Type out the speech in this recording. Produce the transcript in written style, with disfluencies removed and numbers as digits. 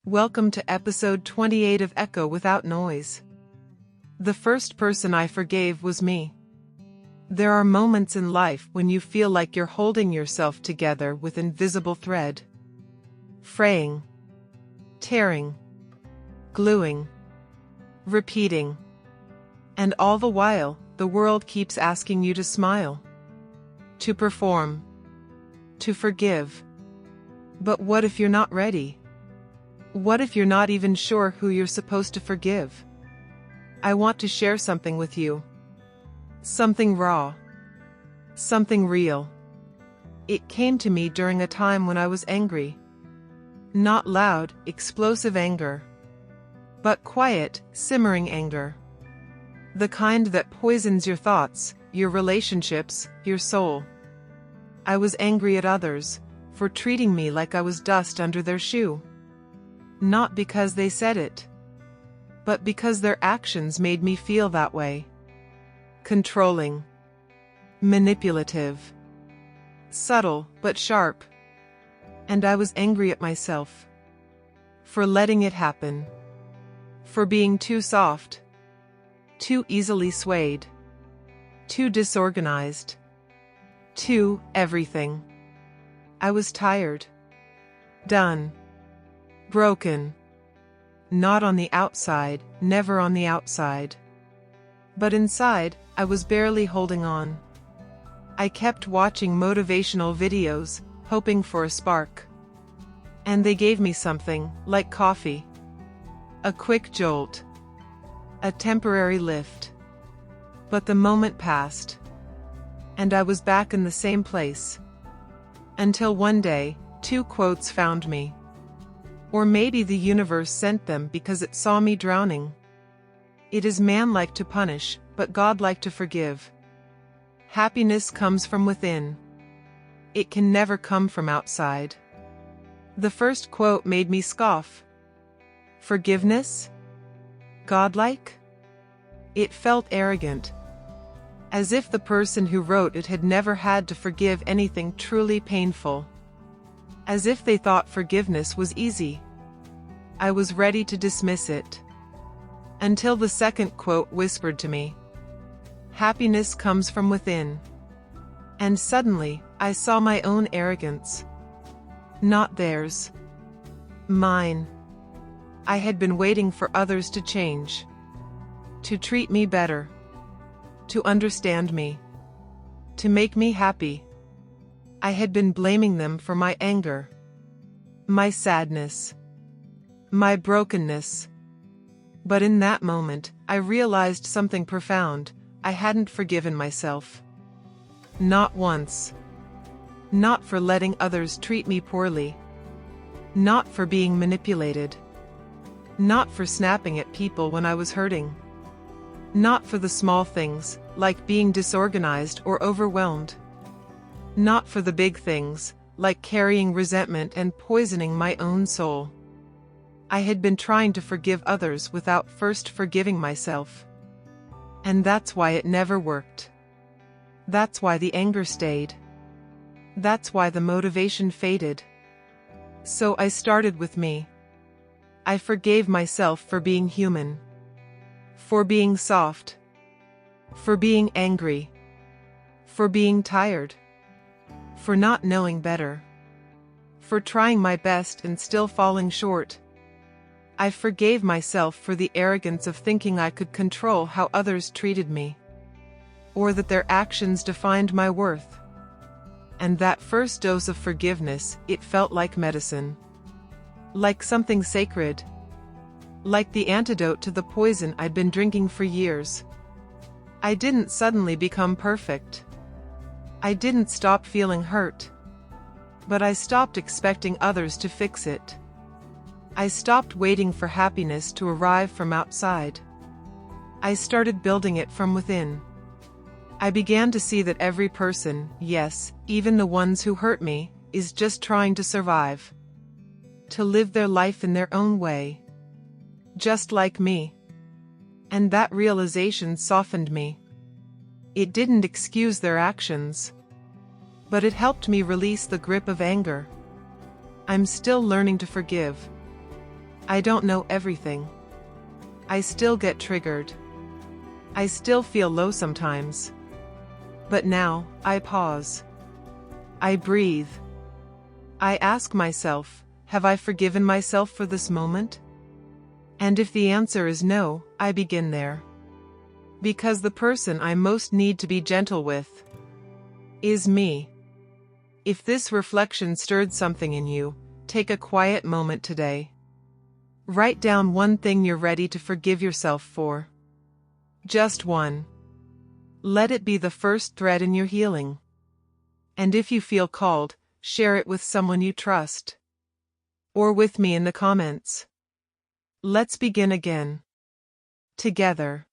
Welcome to episode 28 of Echo Without Noise. The first person I forgave was me. There are moments in life when you feel like you're holding yourself together with invisible thread. Fraying. Tearing. Gluing. Repeating. And all the while, the world keeps asking you to smile. To perform. To forgive. But what if you're not ready? What if you're not even sure who you're supposed to forgive? I want to share something with you. Something raw. Something real. It came to me during a time when I was angry. Not loud, explosive anger. But quiet, simmering anger. The kind that poisons your thoughts, your relationships, your soul. I was angry at others for treating me like I was dust under their shoe. Not because they said it, but because their actions made me feel that way. Controlling. Manipulative. Subtle, but sharp. And I was angry at myself. For letting it happen. For being too soft. Too easily swayed. Too disorganized. Too everything. I was tired. Done. Broken. Not on the outside, never on the outside. But inside, I was barely holding on. I kept watching motivational videos, hoping for a spark. And they gave me something, like coffee. A quick jolt. A temporary lift. But the moment passed. And I was back in the same place. Until one day, two quotes found me. Or maybe the universe sent them because it saw me drowning. It is man-like to punish, but God-like to forgive. Happiness comes from within. It can never come from outside. The first quote made me scoff. Forgiveness? God-like? It felt arrogant. As if the person who wrote it had never had to forgive anything truly painful. As if they thought forgiveness was easy. I was ready to dismiss it. Until the second quote whispered to me. Happiness comes from within. And suddenly, I saw my own arrogance. Not theirs. Mine. I had been waiting for others to change. To treat me better. To understand me. To make me happy. I had been blaming them for my anger. My sadness. My brokenness. But in that moment, I realized something profound. I hadn't forgiven myself. Not once. Not for letting others treat me poorly. Not for being manipulated. Not for snapping at people when I was hurting. Not for the small things, like being disorganized or overwhelmed. Not for the big things, like carrying resentment and poisoning my own soul. I had been trying to forgive others without first forgiving myself. And that's why it never worked. That's why the anger stayed. That's why the motivation faded. So I started with me. I forgave myself for being human. For being soft. For being angry. For being tired. For not knowing better. For trying my best and still falling short. I forgave myself for the arrogance of thinking I could control how others treated me. Or that their actions defined my worth. And that first dose of forgiveness, it felt like medicine. Like something sacred. Like the antidote to the poison I'd been drinking for years. I didn't suddenly become perfect. I didn't stop feeling hurt. But I stopped expecting others to fix it. I stopped waiting for happiness to arrive from outside. I started building it from within. I began to see that every person, yes, even the ones who hurt me, is just trying to survive. To live their life in their own way. Just like me. And that realization softened me. It didn't excuse their actions. But it helped me release the grip of anger. I'm still learning to forgive. I don't know everything. I still get triggered. I still feel low sometimes. But now, I pause. I breathe. I ask myself, have I forgiven myself for this moment? And if the answer is no, I begin there. Because the person I most need to be gentle with is me. If this reflection stirred something in you, take a quiet moment today. Write down one thing you're ready to forgive yourself for. Just one. Let it be the first thread in your healing. And if you feel called, share it with someone you trust. Or with me in the comments. Let's begin again. Together.